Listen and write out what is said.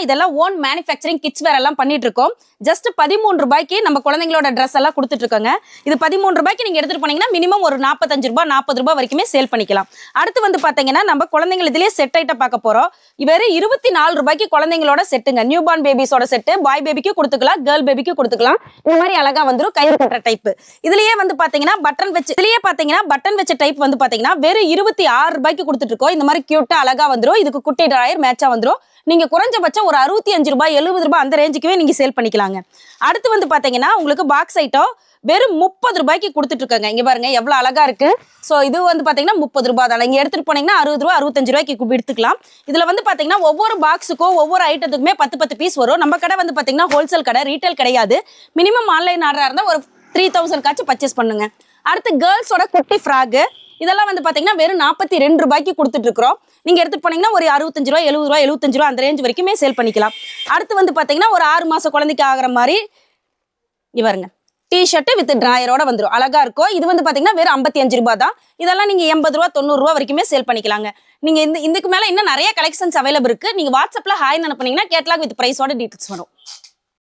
இதெல்லாம் own manufacturing kids வேர் எல்லாம் பண்ணிட்டு இருக்கோம். ஜஸ்ட் 13 ரூபாய்க்கு நம்ம குழந்தைங்களோட ட்ரெஸ் எல்லாம் கொடுத்துட்டு இருக்கோங்க. இது 13 ரூபாய்க்கு நீங்க எடுத்துட்டு போனீங்கன்னா மினிமம் ஒரு 45 ரூபாய் 40 ரூபாய் வரைக்குமே சேல் பண்ணிக்கலாம். அடுத்து வந்து பாத்தீங்கன்னா நம்ம குழந்தைங்க இதுலயே செட் ஐட்டம் பார்க்க போறோம். இவரு 24 ரூபாய்க்கு குழந்தைங்களோட செட்டுங்க. நியூ பார்ன் பேபிஸோட செட்டு பாய் பேபிக்கு கொடுத்துக்கலாம், கேர்ள் பேபிக்கு கொடுத்துக்கலாம். இந்த மாதிரி அழகா வந்துரும் கயிறு கட்டுற டைப். இதுலயே வந்து பாத்தீங்கன்னா பட்டன் வச்ச டைப் வந்து பாத்தீங்கன்னா வெறும் 26 ரூபாய்க்கு கொடுத்துட்டு இருக்கோம். இந்த மாதிரி கியூட்டா அழகா வந்துரும். இதுக்கு குட்டி டிராயர் மேட்சா வந்துரும். நீங்க குறைஞ்சபட்சம் ஒரு 65 ரூபாய் 70 ரூபாய் அந்த ரேஞ்சுக்குவே நீங்க சேல் பண்ணிக்கலாங்க. அடுத்து வந்து பாத்தீங்கன்னா உங்களுக்கு பாக்ஸ் ஐட்டம் வெறும் 30 ரூபாய்க்கு கொடுத்துட்டு இருக்காங்க. இங்க பாருங்க எவ்வளவு அழகா இருக்கு. சோ இது வந்து பாத்தீங்கன்னா 30 ரூபாய் தான். இங்க எடுத்துட்டு போனீங்கன்னா 60 ரூபாய் 65 ரூபாய்க்கு எடுத்துக்கலாம். இதுல வந்து பாத்தீங்கன்னா ஒவ்வொரு பாக்ஸுக்கும் ஒவ்வொரு ஐட்டத்துக்குமே 10 பீஸ் வரும். நம்ம கடை வந்து பாத்தீங்கன்னா ஹோல்சேல் கடை, ரீட்டைல் கிடையாது. மினிமம் ஆன்லைன் ஆர்டரா இருந்தா ஒரு 3000 காச்சு பர்ச்சேஸ் பண்ணுங்க. அடுத்து கேர்ள்ஸோட குட்டி ஃப்ராக் இதெல்லாம் வந்து பாத்தீங்கன்னா வெறும் 42 ரூபாய்க்கு கொடுத்துட்டு இருக்கிறோம். நீங்க எடுத்துட்டு போனீங்கன்னா ஒரு 65 ரூபாய் 70 ரூபாய் 75 ரூபாய் அந்த ரேஞ்ச் வரைக்குமே சேல் பண்ணிக்கலாம். அடுத்து வந்து பாத்தீங்கன்னா ஒரு 6 மாச குழந்தைக்கு ஆகிற மாதிரி இவருங்க டிஷர்ட் வித் டிராயரோட வந்துடும். அழகா இருக்கும். இது வந்து பாத்தீங்கன்னா வெறும் 55 ரூபாய் தான். இதெல்லாம் நீங்க 80 ரூபாய் 90 ரூபாய் வரைக்குமே சேல் பண்ணிக்கலாங்க. நீங்க இதுக்கு மேல இன்னும் நிறைய கலெக்ஷன்ஸ் அவைலபிள் இருக்கு. நீங்க வாட்ஸ்அப்ல ஹாய் அனுப்புனீங்கன்னா கேட்லாக் வித் பிரைஸோட டீடைல்ஸ் வரும்.